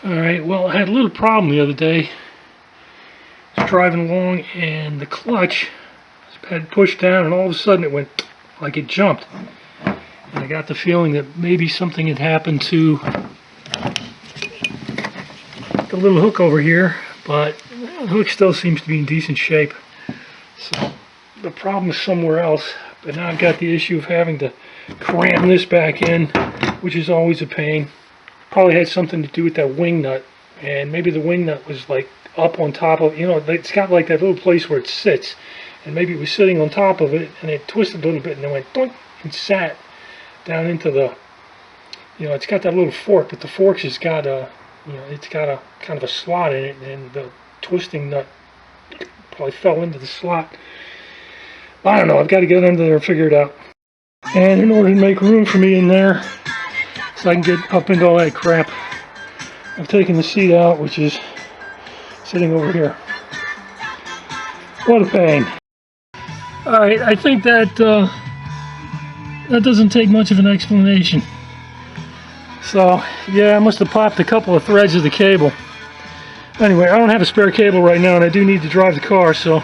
Alright, well, I had a little problem the other day. I was driving along and the clutch had pushed down and all of a sudden it went like it jumped. And I got the feeling that maybe something had happened to the little hook over here, but the hook still seems to be in decent shape. So the problem is somewhere else, but now I've got the issue of having to cram this back in, which is always a pain. Probably had something to do with that wing nut, and maybe the wing nut was like up on top of, it's got like that little place where it sits, and maybe it was sitting on top of it and it twisted a little bit and then went doink and sat down into the, it's got that little fork, but the fork has got a, it's got a kind of a slot in it, and the twisting nut probably fell into the slot. I don't know, I've got to get under there and figure it out. And in order to make room for me in there so I can get up into all that crap, I've taken the seat out, which is sitting over here. What a pain. Alright, I think that that doesn't take much of an explanation. So, yeah, I must have popped a couple of threads of the cable. Anyway, I don't have a spare cable right now, and I do need to drive the car, so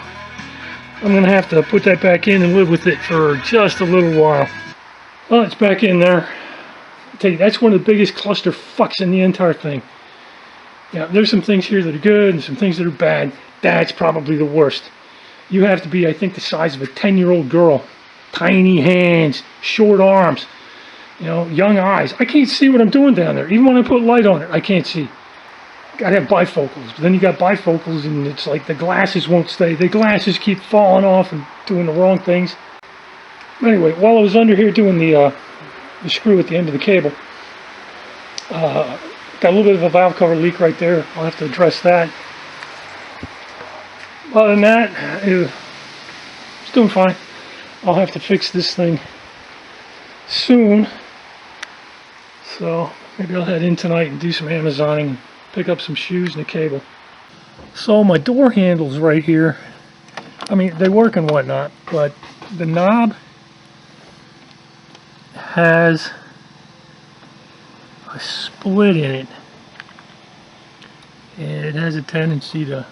I'm going to have to put that back in and live with it for just a little while. Well, it's back in there. I tell you, that's one of the biggest cluster fucks in the entire thing. Yeah, there's some things here that are good and some things that are bad. That's probably the worst. You have to be, I think, the size of a 10-year-old girl. Tiny hands, short arms, young eyes. I can't see what I'm doing down there. Even when I put light on it, I can't see. Gotta have bifocals. But then you got bifocals and it's like the glasses won't stay. The glasses keep falling off and doing the wrong things. Anyway, while I was under here doing the screw at the end of the cable, got a little bit of a valve cover leak right there. I'll have to address that. Other than that, it's doing fine. I'll have to fix this thing soon. So maybe I'll head in tonight and do some Amazoning and pick up some shoes and a cable. So my door handles right here, I mean, they work and whatnot, but the knob has a split in it, and it has a tendency to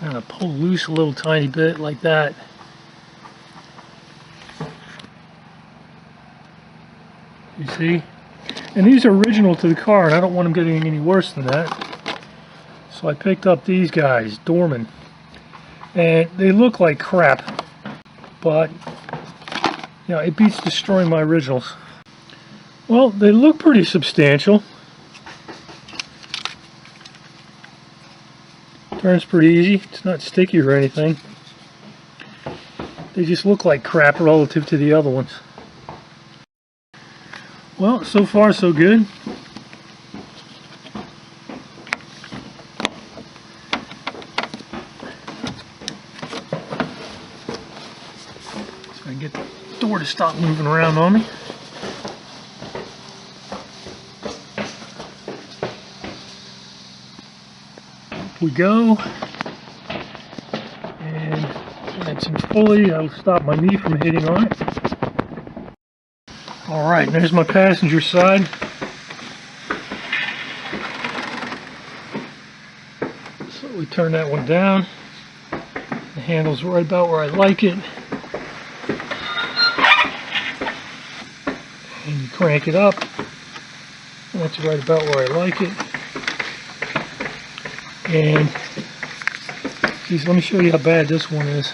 kind of pull loose a little tiny bit like that. You see? And these are original to the car, and I don't want them getting any worse than that. So I picked up these guys, Dorman. And they look like crap, but it beats destroying my originals. Well, they look pretty substantial. Turns pretty easy. It's not sticky or anything. They just look like crap relative to the other ones. Well, so far so good. So I can get the door to stop moving around on me. Up we go. And that's in fully. I'll stop my knee from hitting on it. Alright, there's my passenger side. So we turn that one down. The handle's right about where I like it. And you crank it up. And that's right about where I like it. And, geez, let me show you how bad this one is.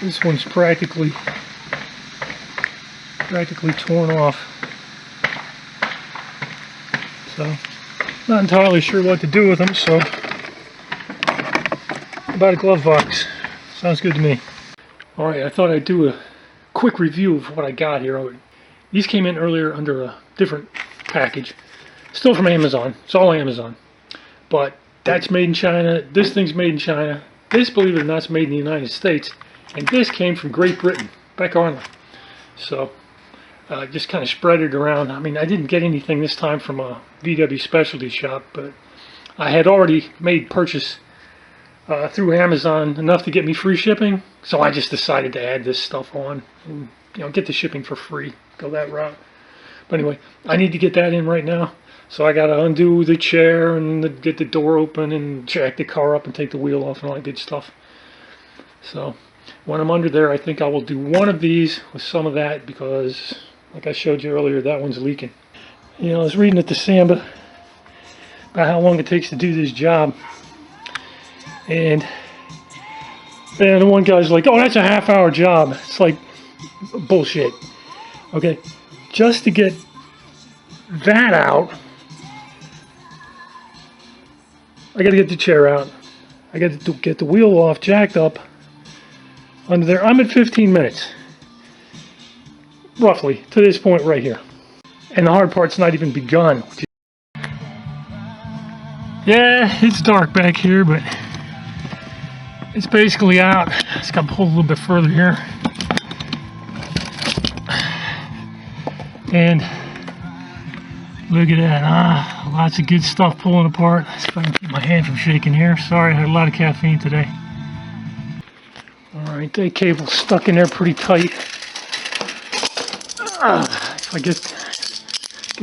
This one's practically torn off. So, not entirely sure what to do with them, so about a glove box. Sounds good to me. Alright, I thought I'd do a quick review of what I got here. These came in earlier under a different package. Still from Amazon. It's all Amazon. But that's made in China. This thing's made in China. This, believe it or not, is made in the United States. And this came from Great Britain. Beck, Arnley. So, just kind of spread it around. I mean, I didn't get anything this time from a VW specialty shop, but I had already made purchase through Amazon enough to get me free shipping, so I just decided to add this stuff on and get the shipping for free, go that route. But anyway, I need to get that in right now. So I got to undo the chair and get the door open and jack the car up and take the wheel off and all that good stuff. So when I'm under there, I think I will do one of these with some of that because, like I showed you earlier, that one's leaking. You know, I was reading at the Samba about how long it takes to do this job. And the one guy's like, oh, that's a half-hour job. It's like bullshit. Okay, just to get that out, I got to get the chair out. I got to get the wheel off, jacked up under there. I'm at 15 minutes, roughly, to this point right here. And the hard part's not even begun. Yeah, it's dark back here, but it's basically out. Just got to pull a little bit further here. And look at that, lots of good stuff pulling apart. Let's see if I can keep my hand from shaking here. Sorry, I had a lot of caffeine today. Alright, that cable's stuck in there pretty tight. If I get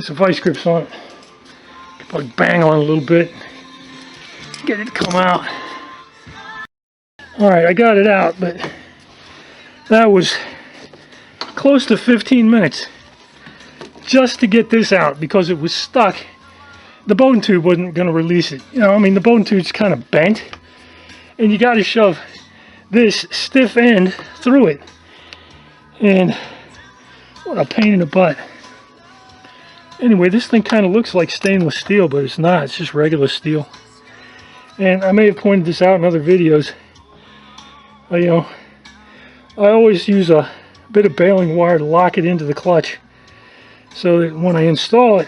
some vice grips on it, I could probably bang on it a little bit, get it to come out. Alright, I got it out, but that was close to 15 minutes just to get this out because it was stuck. The bone tube wasn't going to release it. You know, I mean, the bone tube's kind of bent, and you got to shove this stiff end through it. And what a pain in the butt. Anyway, this thing kind of looks like stainless steel, but it's not. It's just regular steel. And I may have pointed this out in other videos. You know, I always use a bit of baling wire to lock it into the clutch so that when I install it,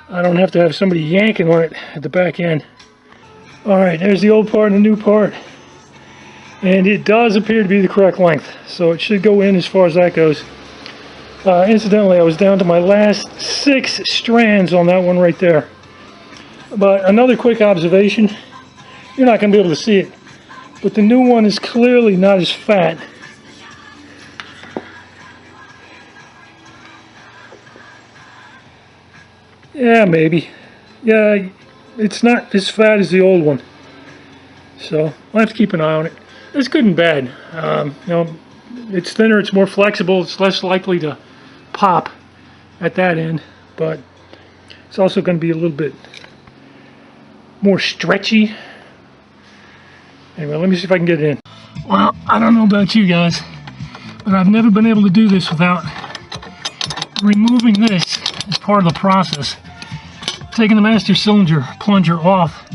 I don't have to have somebody yanking on it at the back end. Alright, there's the old part and the new part. And it does appear to be the correct length, so it should go in as far as that goes. Incidentally, I was down to my last 6 strands on that one right there. But another quick observation, you're not going to be able to see it, but the new one is clearly not as fat. Yeah, maybe. Yeah, it's not as fat as the old one. So I'll have to keep an eye on it. It's good and bad. You know, it's thinner, it's more flexible, it's less likely to pop at that end, but it's also going to be a little bit more stretchy. Anyway, let me see if I can get it in. Well, I don't know about you guys, but I've never been able to do this without removing this as part of the process. Taking the master cylinder plunger off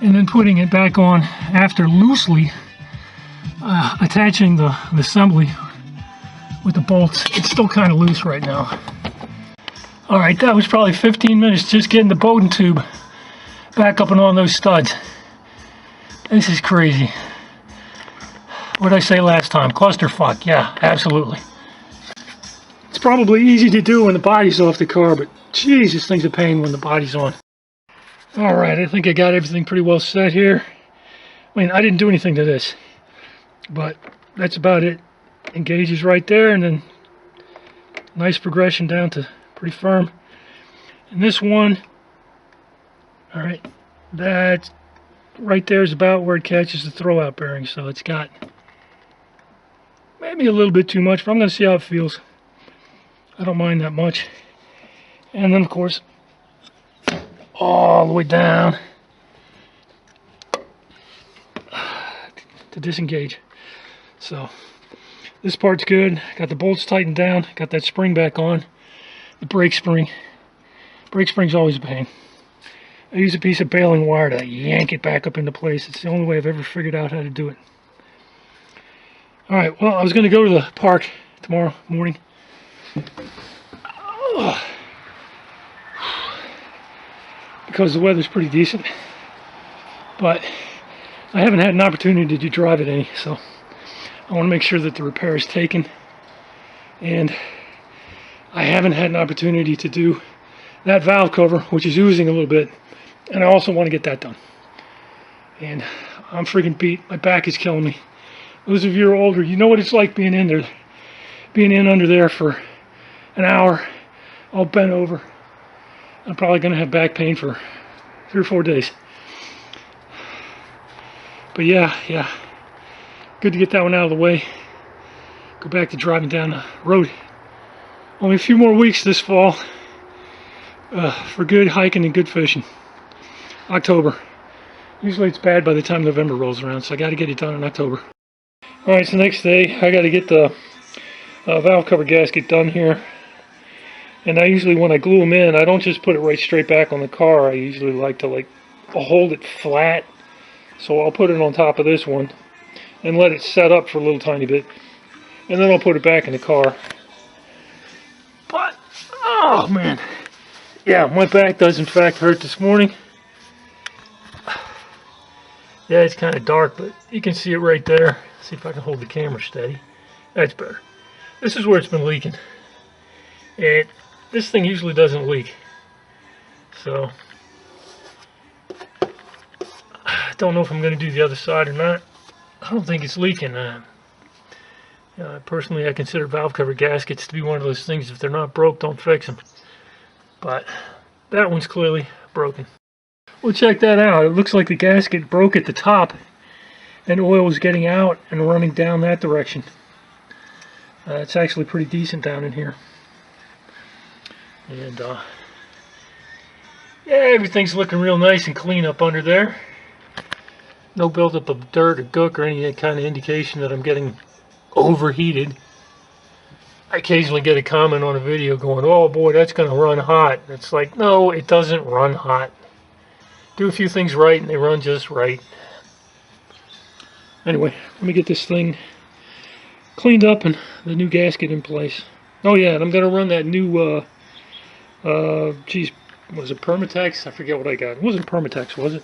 and then putting it back on after loosely attaching the assembly with the bolts. It's still kind of loose right now. Alright, that was probably 15 minutes just getting the bone tube back up and on those studs. This is crazy. What did I say last time? Clusterfuck. Yeah, absolutely. It's probably easy to do when the body's off the car, but geez, this thing's a pain when the body's on. Alright, I think I got everything pretty well set here. I mean, I didn't do anything to this, but that's about it. Engages right there, and then nice progression down to pretty firm. And this one, alright, that right there is about where it catches the throwout bearing, so it's got maybe a little bit too much, but I'm going to see how it feels. I don't mind that much. And then, of course, all the way down to disengage. So this part's good. Got the bolts tightened down, got that spring back on. The brake spring's always a pain. I use a piece of baling wire to yank it back up into place. It's the only way I've ever figured out how to do it. Alright, well, I was going to go to the park tomorrow morning. Because the weather's pretty decent. But I haven't had an opportunity to drive it any, so I want to make sure that the repair is taken. And I haven't had an opportunity to do that valve cover, which is oozing a little bit. And I also want to get that done. And I'm freaking beat. My back is killing me. Those of you who are older, you know what it's like being in there. Being in under there for an hour, all bent over. I'm probably going to have back pain for 3 or 4 days. But yeah, good to get that one out of the way. Go back to driving down the road. Only a few more weeks this fall for good hiking and good fishing. October. Usually it's bad by the time November rolls around, so I got to get it done in October. Alright, so next day I got to get the valve cover gasket done here. And I usually, when I glue them in, I don't just put it right straight back on the car. I usually like to hold it flat. So I'll put it on top of this one and let it set up for a little tiny bit. And then I'll put it back in the car. But, oh man. Yeah, my back does in fact hurt this morning. Yeah, it's kind of dark, but you can see it right there. See if I can hold the camera steady. That's better. This is where it's been leaking. This thing usually doesn't leak. So, I don't know if I'm going to do the other side or not. I don't think it's leaking. Personally, I consider valve cover gaskets to be one of those things, if they're not broke, don't fix them. But that one's clearly broken. Well, check that out. It looks like the gasket broke at the top and oil was getting out and running down that direction. It's actually pretty decent down in here. And yeah, everything's looking real nice and clean up under there. No buildup of dirt or gook or any kind of indication that I'm getting overheated. I occasionally get a comment on a video going, oh boy, that's going to run hot. It's like, no, it doesn't run hot. Do a few things right and they run just right. Anyway, let me get this thing cleaned up and the new gasket in place. Oh yeah, and I'm going to run that new geez, was it Permatex? I forget what I got. It wasn't Permatex, was it?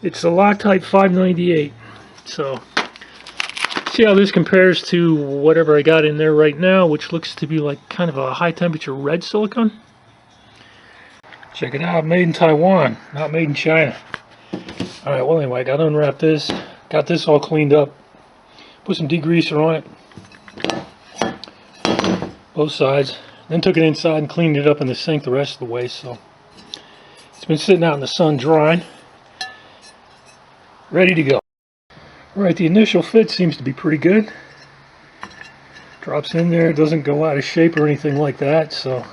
It's the Loctite 598. So, see how this compares to whatever I got in there right now, which looks to be like kind of a high temperature red silicone. Check it out, made in Taiwan, not made in China. Alright, well anyway, I got to unwrap this. Got this all cleaned up. Put some degreaser on it. Both sides. Then took it inside and cleaned it up in the sink the rest of the way. So it's been sitting out in the sun drying. Ready to go. Alright, the initial fit seems to be pretty good. Drops in there, doesn't go out of shape or anything like that, so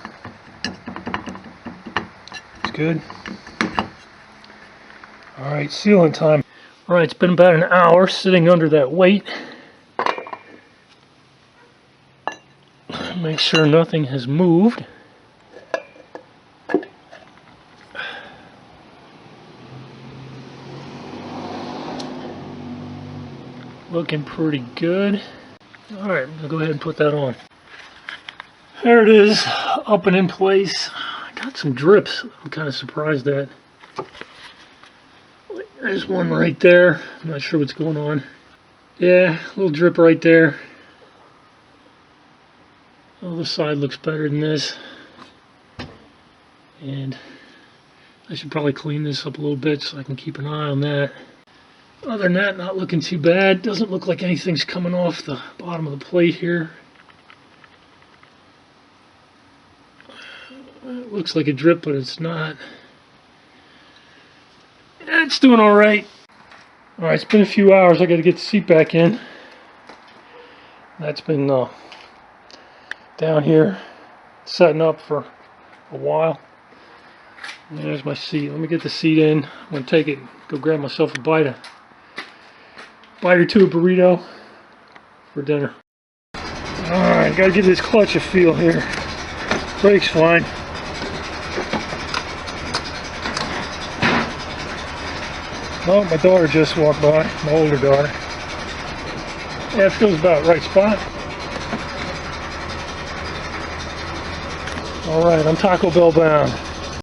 it's good. Alright, sealant time. Alright, it's been about an hour sitting under that weight. Make sure nothing has moved. Looking pretty good. Alright, I'll go ahead and put that on. There it is, up and in place. I got some drips I'm kind of surprised at. There's one right there. I'm not sure what's going on. Yeah, a little drip right there. The other side looks better than this. And I should probably clean this up a little bit so I can keep an eye on that. Other than that, not looking too bad. Doesn't look like anything's coming off the bottom of the plate here. It looks like a drip, but it's not. Yeah, it's doing alright. Alright, it's been a few hours. I got to get the seat back in. That's been down here setting up for a while. And there's my seat. Let me get the seat in. I'm going to take it, go grab myself a bite or two of burrito for dinner. Alright, got to give this clutch a feel here. Brake's fine. Oh, my daughter just walked by, my older daughter. Yeah, it feels about right spot. Alright, I'm Taco Bell bound.